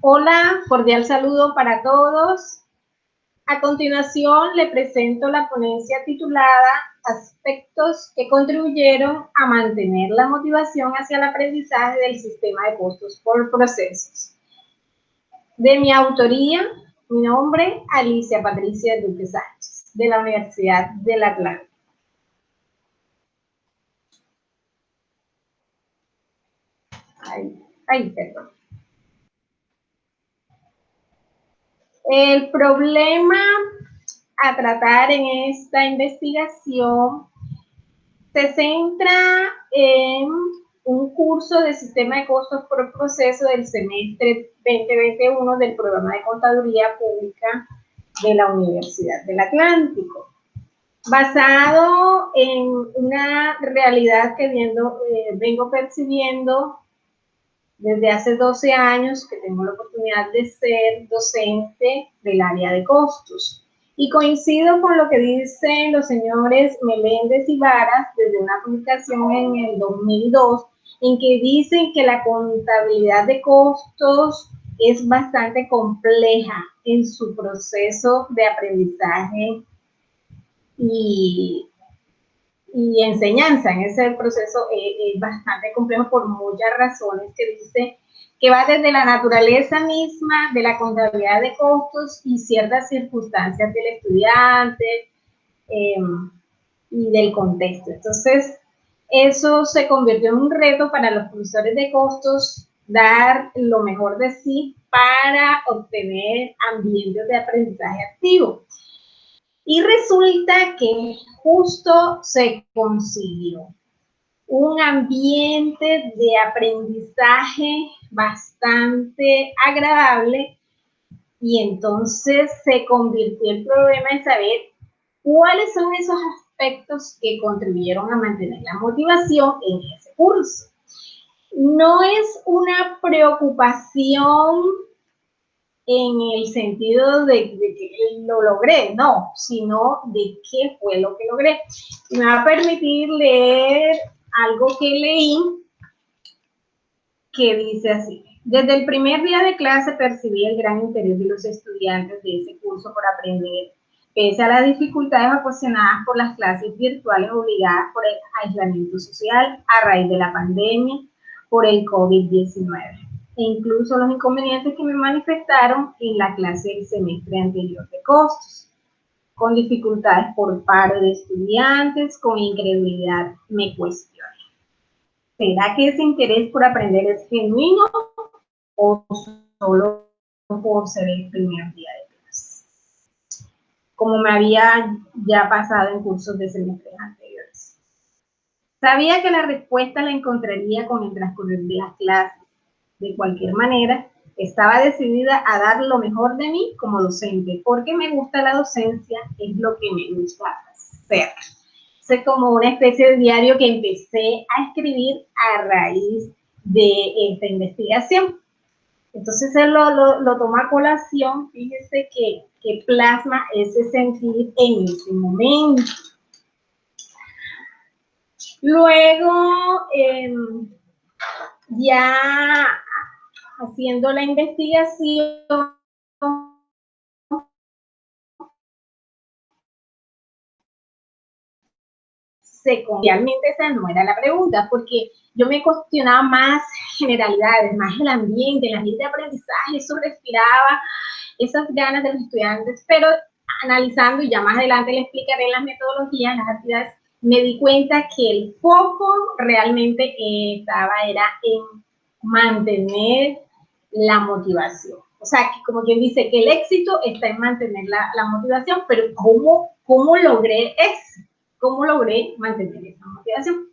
Hola, cordial saludo para todos. A continuación le presento la ponencia titulada Aspectos que contribuyeron a mantener la motivación hacia el aprendizaje del sistema de costos por procesos. De mi autoría, mi nombre, Alicia Patricia Duque Sánchez, de la Universidad del Atlántico. Perdón. El problema a tratar en esta investigación se centra en un curso de sistema de costos por proceso del semestre 2021 del programa de contaduría pública de la Universidad del Atlántico, basado en una realidad que vengo percibiendo desde hace 12 años que tengo la oportunidad de ser docente del área de costos. Y coincido con lo que dicen los señores Meléndez y Varas desde una publicación en el 2002, en que dicen que la contabilidad de costos es bastante compleja en su proceso de aprendizaje y enseñanza. En ese proceso es bastante complejo por muchas razones, que dice que va desde la naturaleza misma de la contabilidad de costos y ciertas circunstancias del estudiante y del contexto. Entonces, eso se convirtió en un reto para los profesores de costos, dar lo mejor de sí para obtener ambientes de aprendizaje activo. Y resulta que justo se consiguió un ambiente de aprendizaje bastante agradable, y entonces se convirtió el problema en saber cuáles son esos aspectos que contribuyeron a mantener la motivación en ese curso. No es una preocupación en el sentido de que lo logré, no, sino de qué fue lo que logré. Me va a permitir leer algo que leí que dice así: desde el primer día de clase percibí el gran interés de los estudiantes de ese curso por aprender, pese a las dificultades ocasionadas por las clases virtuales obligadas por el aislamiento social a raíz de la pandemia por el COVID-19. E incluso los inconvenientes que me manifestaron en la clase del semestre anterior de costos, con dificultades por paro de estudiantes, con incredulidad me cuestioné. ¿Será que ese interés por aprender es genuino o solo por ser el primer día de clase? Como me había ya pasado en cursos de semestres anteriores. Sabía que la respuesta la encontraría con el transcurrir de las clases. De cualquier manera, estaba decidida a dar lo mejor de mí como docente, porque me gusta la docencia, es lo que me gusta hacer. Es como una especie de diario que empecé a escribir a raíz de esta investigación. Entonces él lo toma a colación, fíjese que plasma ese sentir en ese momento. Luego, ya haciendo la investigación, realmente esa no era la pregunta, porque yo me cuestionaba más generalidades, más el ambiente, la gente de aprendizaje, eso respiraba, esas ganas de los estudiantes, pero analizando, y ya más adelante les explicaré las metodologías, las actividades, me di cuenta que el foco realmente era en mantener la motivación. O sea, que como quien dice que el éxito está en mantener la motivación, pero ¿cómo logré eso? ¿Cómo logré mantener esa motivación?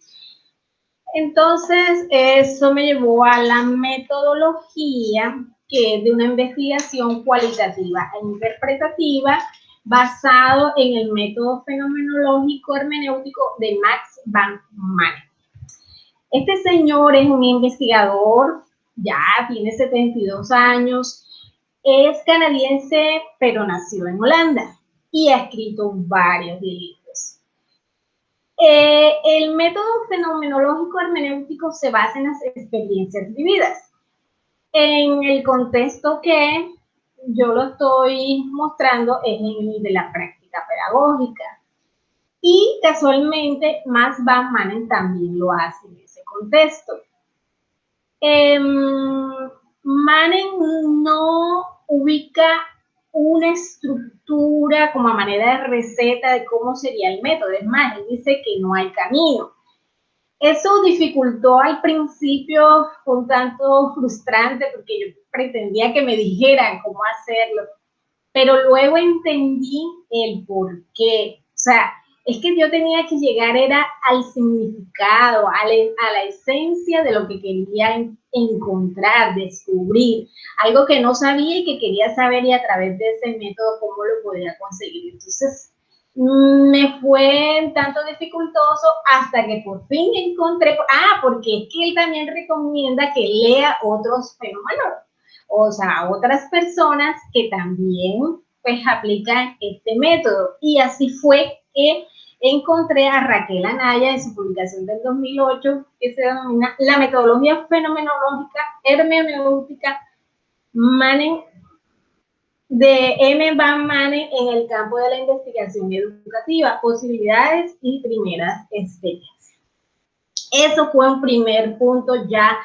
Entonces, eso me llevó a la metodología, que es de una investigación cualitativa e interpretativa basado en el método fenomenológico hermenéutico de Max van Manen. Este señor es un investigador, ya tiene 72 años, es canadiense, pero nació en Holanda y ha escrito varios libros. El método fenomenológico hermenéutico se basa en las experiencias vividas. En el contexto que yo lo estoy mostrando es en el de la práctica pedagógica. Y casualmente Max Van Manen también lo hace en ese contexto. Manen no ubica una estructura como a manera de receta de cómo sería el método. Es más, él dice que no hay camino. Eso dificultó al principio un tanto frustrante porque yo pretendía que me dijeran cómo hacerlo, pero luego entendí el por qué. O sea, es que yo tenía que llegar era al significado, a la esencia de lo que quería encontrar, descubrir, algo que no sabía y que quería saber y a través de ese método cómo lo podía conseguir. Entonces, me fue un tanto dificultoso hasta que por fin encontré, porque es que él también recomienda que lea otros fenómenos, o sea, otras personas que también pues aplican este método. Y así fue que encontré a Raquel Anaya en su publicación del 2008 que se denomina La metodología fenomenológica hermenéutica Manen de M. Van Manen en el campo de la investigación educativa, posibilidades y primeras experiencias. Eso fue un primer punto, ya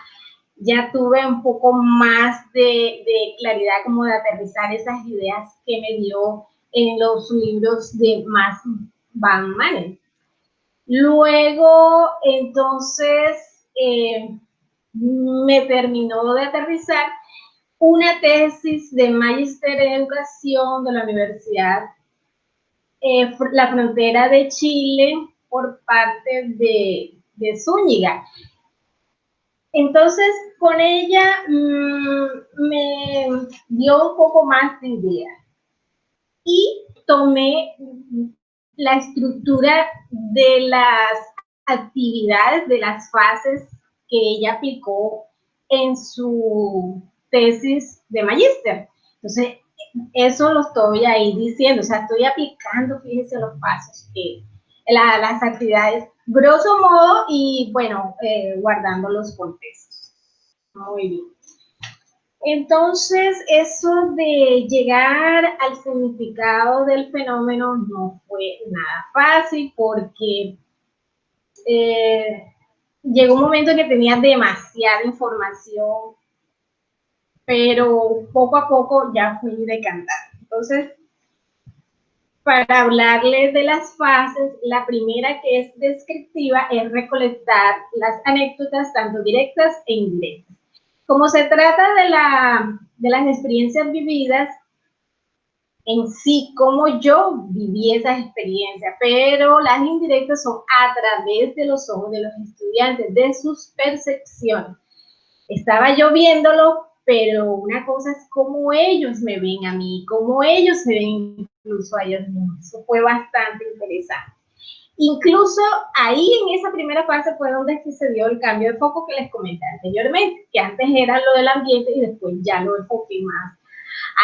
tuve un poco más de claridad, como de aterrizar esas ideas que me dio en los libros de Max Van Manen. Luego, entonces, me terminó de aterrizar una tesis de Magíster en Educación de la Universidad La Frontera de Chile por parte de Zúñiga. Entonces, con ella me dio un poco más de idea y tomé la estructura de las actividades, de las fases que ella aplicó en su tesis de magíster. Entonces, eso lo estoy ahí diciendo, o sea, estoy aplicando, fíjense los pasos, las actividades, grosso modo, y bueno, guardando los contextos. Muy bien. Entonces, eso de llegar al significado del fenómeno no fue nada fácil porque llegó un momento que tenía demasiada información, pero poco a poco ya fui decantando. Entonces, para hablarles de las fases, la primera, que es descriptiva, es recolectar las anécdotas tanto directas e indirectas. Como se trata de las experiencias vividas, en sí, cómo yo viví esas experiencias, pero las indirectas son a través de los ojos de los estudiantes, de sus percepciones. Estaba yo viéndolo, pero una cosa es cómo ellos me ven a mí, cómo ellos se ven incluso a ellos mismos. Eso fue bastante interesante. Incluso ahí en esa primera fase fue donde se dio el cambio de foco que les comenté anteriormente, que antes era lo del ambiente y después ya lo enfoqué más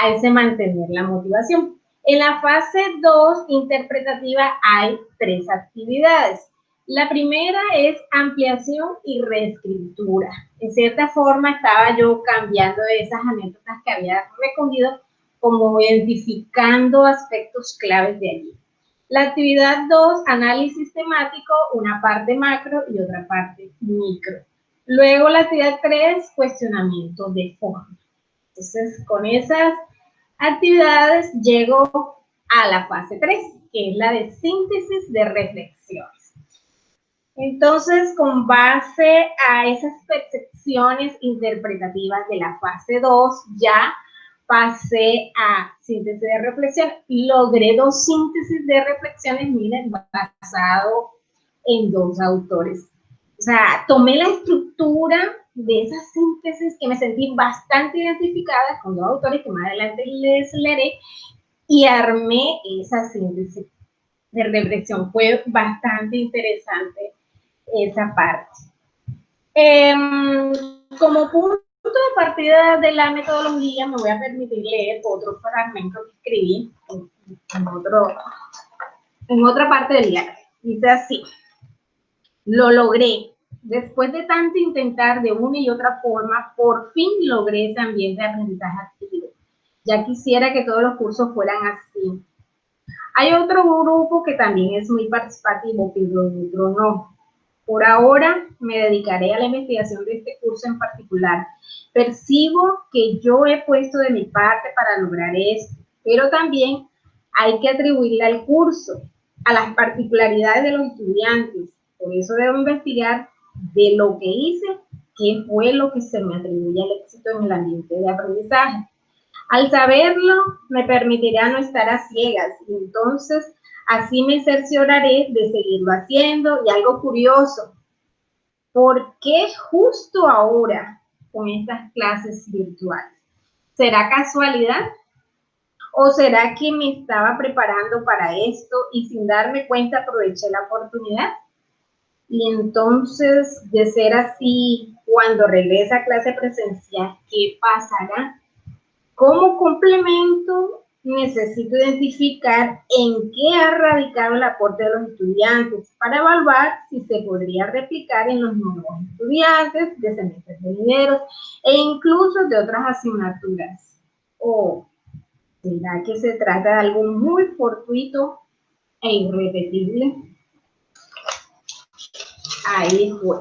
a ese mantener la motivación. En la fase 2 interpretativa hay 3 actividades. La primera es ampliación y reescritura. En cierta forma estaba yo cambiando esas anécdotas que había recogido, como identificando aspectos claves de allí. La actividad 2, análisis temático, una parte macro y otra parte micro. Luego la actividad 3, cuestionamiento de forma. Entonces, con esas actividades llego a la fase 3, que es la de síntesis de reflexiones. Entonces, con base a esas percepciones interpretativas de la fase 2, ya pasé a síntesis de reflexión. Logré 2 síntesis de reflexiones, miren, basado en 2 autores. O sea, tomé la estructura de esas síntesis que me sentí bastante identificada con 2 autores que más adelante les leeré y armé esa síntesis de reflexión. Fue bastante interesante esa parte. Como punto de partida de la metodología, me voy a permitir leer otro fragmento que escribí en otra parte del diario. Dice así: lo logré. Después de tanto intentar de una y otra forma, por fin logré ese ambiente de aprendizaje activo. Ya quisiera que todos los cursos fueran así. Hay otro grupo que también es muy participativo, pero otro no. Por ahora me dedicaré a la investigación de este curso en particular. Percibo que yo he puesto de mi parte para lograr esto, pero también hay que atribuirle al curso, a las particularidades de los estudiantes. Por eso debo investigar de lo que hice, qué fue lo que se me atribuye al éxito en el ambiente de aprendizaje. Al saberlo, me permitirá no estar a ciegas y entonces así me cercioraré de seguirlo haciendo. Y algo curioso, ¿por qué justo ahora con estas clases virtuales? ¿Será casualidad? ¿O será que me estaba preparando para esto y sin darme cuenta aproveché la oportunidad? Y entonces, de ser así, cuando regrese a clase presencial, ¿qué pasará? Como complemento, necesito identificar en qué ha radicado el aporte de los estudiantes para evaluar si se podría replicar en los nuevos estudiantes de semestres venideros e incluso de otras asignaturas. ¿O será que se trata de algo muy fortuito e irrepetible? Ahí fue.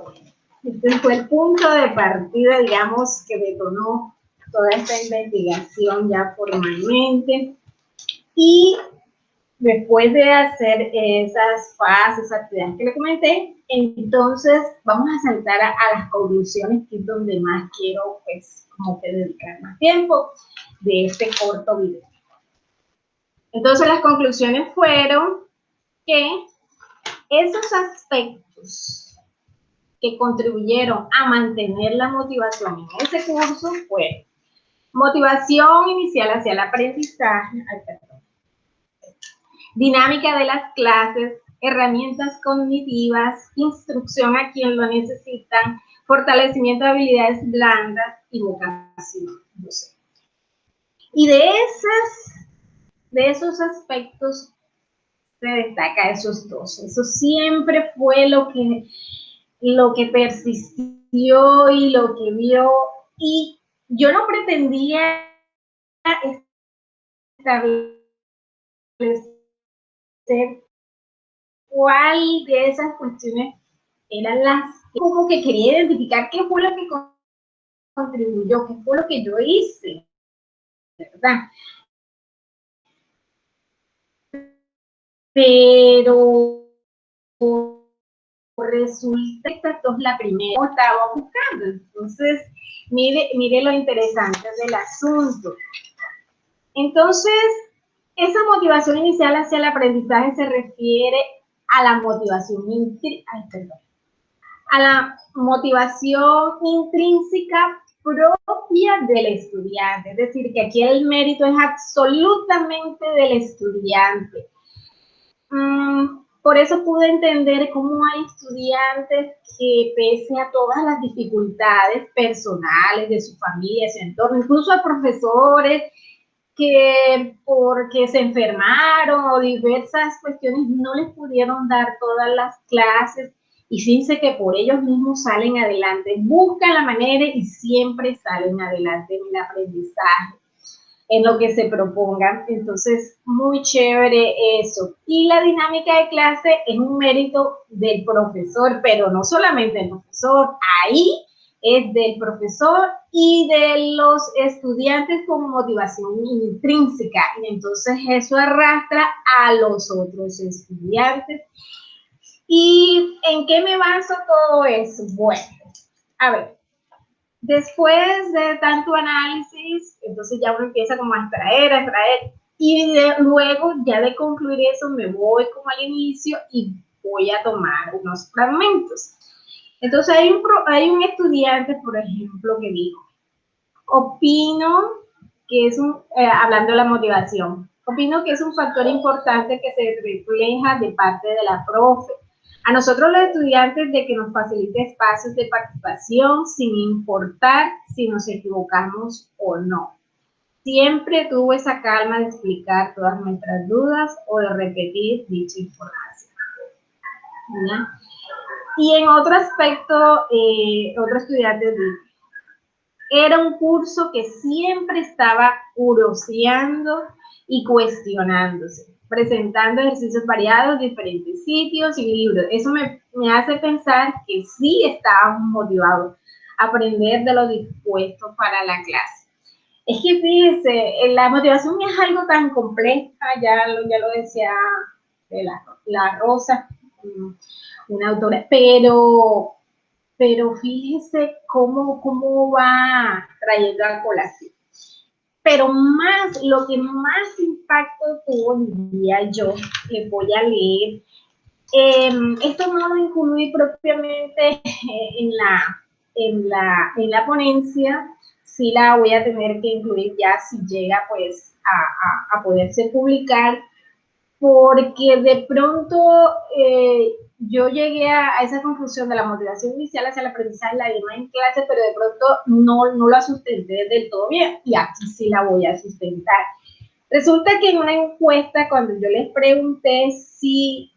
Este fue el punto de partida, digamos, que detonó toda esta investigación ya formalmente. Y después de hacer esas fases, actividades que le comenté, entonces vamos a saltar a las conclusiones, que es donde más quiero, pues, como que dedicar más tiempo de este corto video. Entonces las conclusiones fueron que esos aspectos que contribuyeron a mantener la motivación en ese curso fueron motivación inicial hacia el aprendizaje, dinámica de las clases, herramientas cognitivas, instrucción a quien lo necesitan, fortalecimiento de habilidades blandas y vocación docente. Y de esos aspectos se destaca esos dos. Eso siempre fue lo que persistió y lo que vio. Y yo no pretendía establecer cuál de esas cuestiones eran las, como que quería identificar qué fue lo que contribuyó, qué fue lo que yo hice, ¿verdad? Pero resulta que esta es la primera que estaba buscando. Entonces, mire lo interesante del asunto. Entonces, esa motivación inicial hacia el aprendizaje se refiere a la motivación intrínseca propia del estudiante, es decir, que aquí el mérito es absolutamente del estudiante. Por eso pude entender cómo hay estudiantes que, pese a todas las dificultades personales de su familia, de su entorno, incluso a profesores que porque se enfermaron o diversas cuestiones no les pudieron dar todas las clases, y fíjense que por ellos mismos salen adelante, buscan la manera y siempre salen adelante en el aprendizaje, en lo que se propongan. Entonces, muy chévere eso. Y la dinámica de clase es un mérito del profesor, pero no solamente del profesor, ahí es del profesor y de los estudiantes con motivación intrínseca. Y entonces eso arrastra a los otros estudiantes. ¿Y en qué me baso todo eso? Bueno, a ver, después de tanto análisis, entonces ya uno empieza como a extraer, y luego ya de concluir eso me voy como al inicio y voy a tomar unos fragmentos. Entonces hay un estudiante, por ejemplo, que dijo, opino que es hablando de la motivación, opino que es un factor importante que se refleja de parte de la profe. A nosotros los estudiantes, de que nos facilite espacios de participación sin importar si nos equivocamos o no. Siempre tuvo esa calma de explicar todas nuestras dudas o de repetir dicha información. ¿Ya? Y en otro aspecto, otro estudiante dijo, era un curso que siempre estaba curioseando y cuestionándose, presentando ejercicios variados, diferentes sitios y libros. Eso me hace pensar que sí estábamos motivados a aprender de lo dispuesto para la clase. Es que fíjese, la motivación es algo tan compleja, ya lo decía la Rosa, una autora, pero fíjese cómo va trayendo a colación. Pero más, lo que más impacto tuvo, diría yo, que voy a leer, esto no lo incluí propiamente en la ponencia, sí la voy a tener que incluir ya si llega pues a poderse publicar, porque de pronto yo llegué a esa conclusión de la motivación inicial hacia el aprendizaje, la dimos en clase, pero de pronto no la sustenté del todo bien, y aquí sí la voy a sustentar. Resulta que en una encuesta, cuando yo les pregunté si,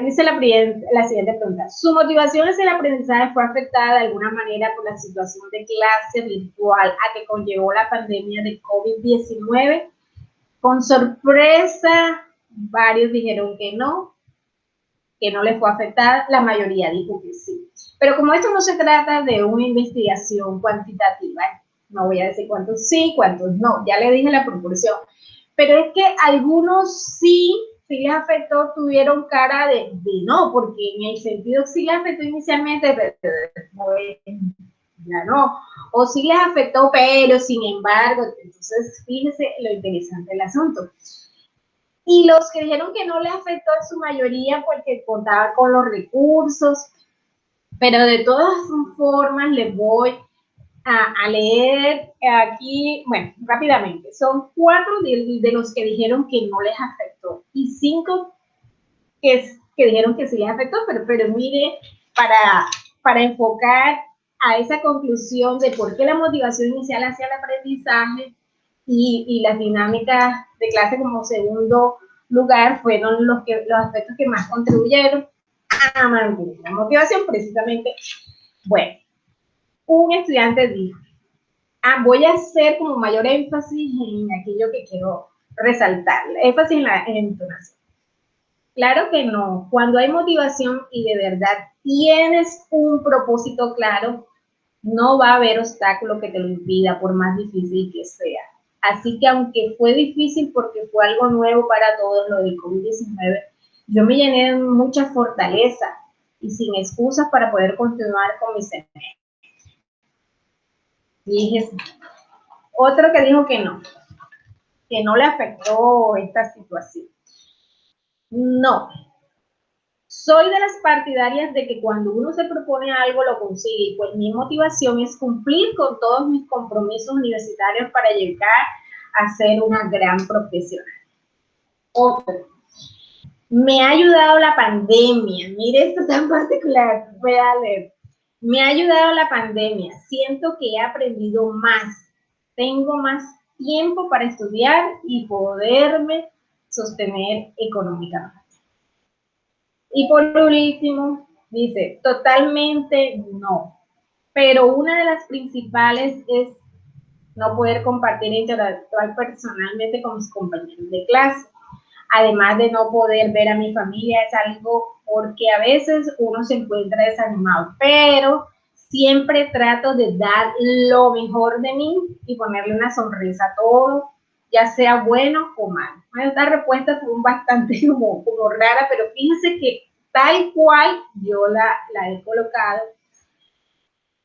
dice la siguiente pregunta, ¿su motivación hacia el aprendizaje fue afectada de alguna manera por la situación de clase virtual a que conllevó la pandemia de COVID-19? Con sorpresa, varios dijeron que no les fue afectada, la mayoría dijo que sí. Pero como esto no se trata de una investigación cuantitativa, no voy a decir cuántos sí, cuántos no, ya le dije la proporción, pero es que algunos sí les afectó, tuvieron cara de no, porque en el sentido sí les afectó inicialmente, pero después ya no, o sí les afectó, pero sin embargo, entonces fíjese lo interesante del asunto. Y los que dijeron que no les afectó en su mayoría porque contaban con los recursos, pero de todas formas les voy a leer aquí, bueno, rápidamente. Son 4 de los que dijeron que no les afectó y 5 que dijeron que sí les afectó, pero mire, para enfocar a esa conclusión de por qué la motivación inicial hacia el aprendizaje y las dinámicas de clase como segundo lugar fueron los aspectos que más contribuyeron a mantener la motivación, precisamente. Bueno, un estudiante dijo, voy a hacer como mayor énfasis en aquello que quiero resaltar, énfasis en la entonación. Claro que no, cuando hay motivación y de verdad tienes un propósito claro, no va a haber obstáculo que te lo impida, por más difícil que sea. Así que aunque fue difícil porque fue algo nuevo para todos lo del COVID-19, yo me llené de mucha fortaleza y sin excusas para poder continuar con mi semestre. Dije, otro que dijo que no le afectó esta situación. No, soy de las partidarias de que cuando uno se propone algo lo consigue, pues mi motivación es cumplir con todos mis compromisos universitarios para llegar a ser una gran profesional. Otro, me ha ayudado la pandemia, mire esto tan particular, voy a leer. Me ha ayudado la pandemia, siento que he aprendido más, tengo más tiempo para estudiar y poderme sostener económicamente. Y por último, dice, totalmente no. Pero una de las principales es no poder compartir e interactuar personalmente con mis compañeros de clase. Además de no poder ver a mi familia, es algo porque a veces uno se encuentra desanimado, pero siempre trato de dar lo mejor de mí y ponerle una sonrisa a todo, ya sea bueno o malo. Bueno, esta respuesta fue bastante como rara, pero fíjense que tal cual yo la he colocado.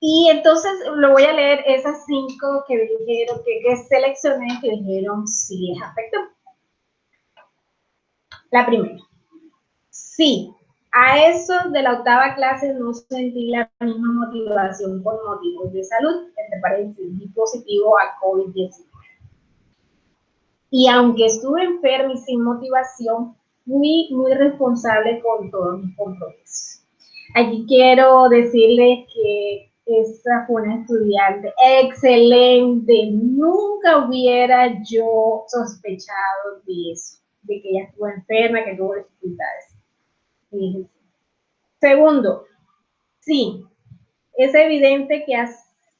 Y entonces lo voy a leer esas 5 que dijeron, que seleccioné, que dijeron sí les afectó. La primera, sí, a eso de la 8ª clase no sentí la misma motivación por motivos de salud, entre paréntesis, dispositivo a COVID-19. Y aunque estuve enferma y sin motivación, fui muy responsable con todos mis compromisos. Aquí quiero decirles que esa fue una estudiante excelente. Nunca hubiera yo sospechado de eso, de que ella estuvo enferma, que tuvo dificultades. Fíjense. Segundo, Sí, es evidente que ha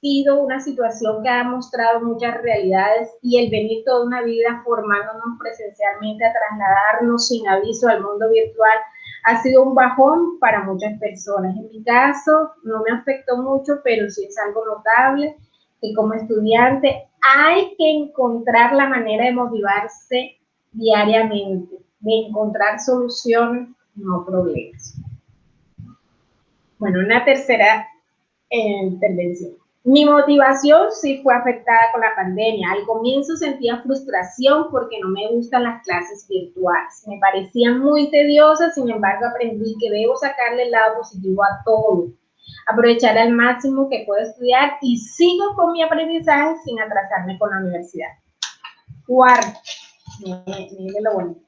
sido una situación que ha mostrado muchas realidades y el venir toda una vida formándonos presencialmente a trasladarnos sin aviso al mundo virtual ha sido un bajón para muchas personas. En mi caso no me afectó mucho, pero sí es algo notable que como estudiante hay que encontrar la manera de motivarse diariamente, de encontrar soluciones, no problemas. Bueno, una tercera intervención. Mi motivación sí fue afectada con la pandemia. Al comienzo sentía frustración porque no me gustan las clases virtuales. Me parecían muy tediosas, sin embargo aprendí que debo sacarle el lado positivo a todo, aprovechar al máximo que puedo estudiar y sigo con mi aprendizaje sin atrasarme con la universidad. Cuarto, mire lo bonito.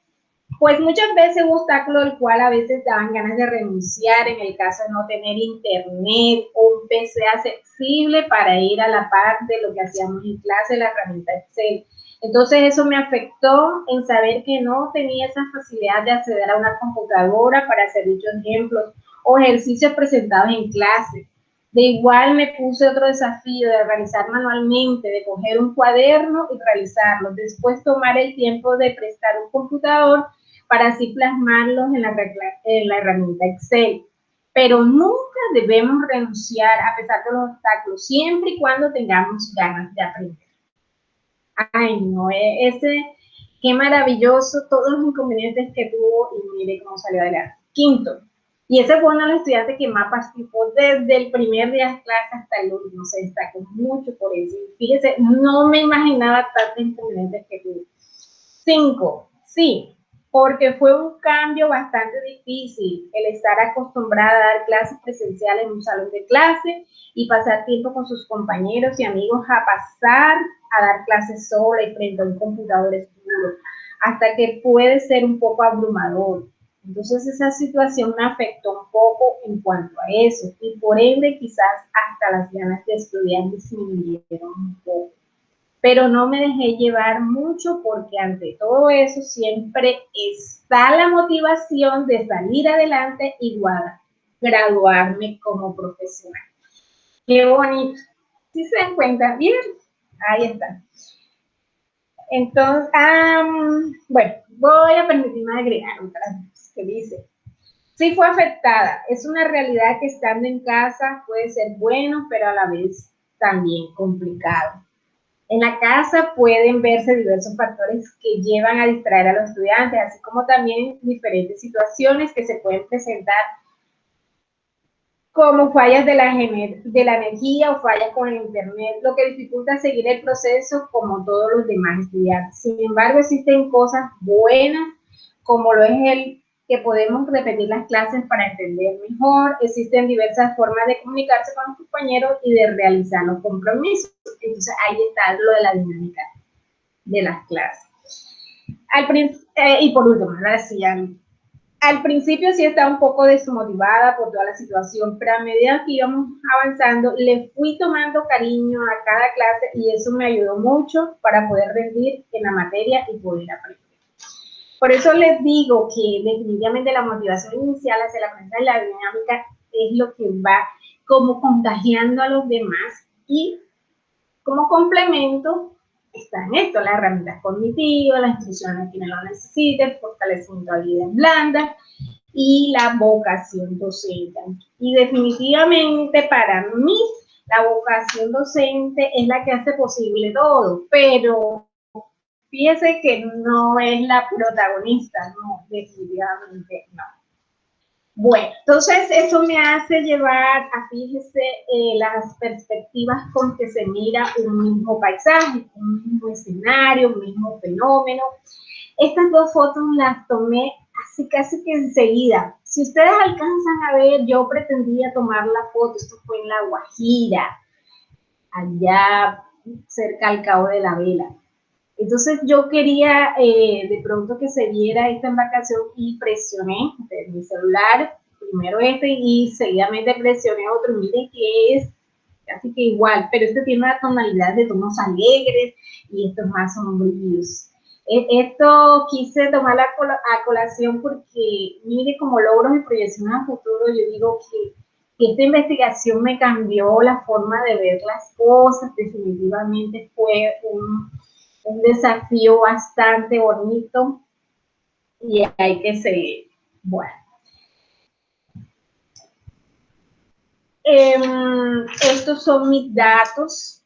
Pues muchas veces un obstáculo del cual a veces daban ganas de renunciar en el caso de no tener internet o un PC accesible para ir a la par de lo que hacíamos en clase, la herramienta Excel. Entonces eso me afectó en saber que no tenía esa facilidad de acceder a una computadora para hacer dichos ejemplos o ejercicios presentados en clase. De igual me puse otro desafío de realizar manualmente, de coger un cuaderno y realizarlo, después tomar el tiempo de prestar un computador para así plasmarlos en la herramienta Excel. Pero nunca debemos renunciar a pesar de los obstáculos, siempre y cuando tengamos ganas de aprender. Ay, no, qué maravilloso todos los inconvenientes que tuvo y mire cómo salió adelante. Quinto, y ese fue uno de los estudiantes que más participó desde el primer día de clase hasta el último, se destacó mucho por eso. Y fíjese, no me imaginaba tantos inconvenientes que tuvo. 5, sí, porque fue un cambio bastante difícil el estar acostumbrada a dar clases presenciales en un salón de clase y pasar tiempo con sus compañeros y amigos a pasar a dar clases sola y frente a un computador es duro, hasta que puede ser un poco abrumador. Entonces esa situación me afectó un poco en cuanto a eso y por ende quizás hasta las ganas de estudiar disminuyeron un poco. Pero no me dejé llevar mucho porque ante todo eso siempre está la motivación de salir adelante y graduarme como profesional. Qué bonito. ¿Sí se dan cuenta? Bien, ahí está. Entonces, bueno, voy a permitirme agregar otra vez que dice, sí fue afectada, es una realidad que estando en casa puede ser bueno, pero a la vez también complicado. En la casa pueden verse diversos factores que llevan a distraer a los estudiantes, así como también diferentes situaciones que se pueden presentar como fallas de la energía o fallas con el internet, lo que dificulta seguir el proceso como todos los demás estudiantes. Sin embargo, existen cosas buenas, como lo es el que podemos repetir las clases para entender mejor, existen diversas formas de comunicarse con los compañeros y de realizar los compromisos. Entonces, ahí está lo de la dinámica de las clases. Y por último, ahora sí, al principio sí estaba un poco desmotivada por toda la situación, pero a medida que íbamos avanzando, le fui tomando cariño a cada clase y eso me ayudó mucho para poder rendir en la materia y poder aprender. Por eso les digo que definitivamente la motivación inicial hacia la aprendizaje de la dinámica es lo que va como contagiando a los demás y como complemento está en esto, las herramientas cognitivas, las instrucciones que lo necesiten, fortalecimiento de habilidades blandas y la vocación docente. Y definitivamente para mí la vocación docente es la que hace posible todo, pero fíjese que no es la protagonista, no, definitivamente no. Bueno, entonces eso me hace llevar a, fíjese, las perspectivas con que se mira un mismo paisaje, un mismo escenario, un mismo fenómeno. Estas dos fotos las tomé casi que enseguida. Si ustedes alcanzan a ver, yo pretendía tomar la foto, esto fue en La Guajira, allá cerca al Cabo de la Vela. Entonces yo quería de pronto que se viera esta embarcación y presioné de mi celular, primero este y seguidamente presioné otro, miren que es casi que igual, pero este tiene una tonalidad de tonos alegres y estos más sombríos. Esto quise tomar a colación porque mire como logros y proyecciones a futuro, yo digo que que esta investigación me cambió la forma de ver las cosas. Definitivamente fue un desafío bastante bonito y hay que seguir. Bueno. Estos son mis datos.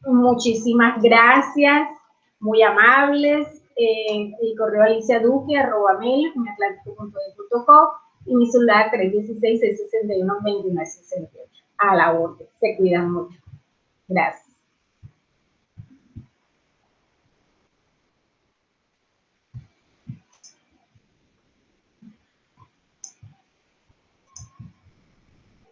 Muchísimas gracias, muy amables. El correo aliciaduque@mail.com y mi celular 316-661-2968. A la orden. Se cuidan mucho. Gracias.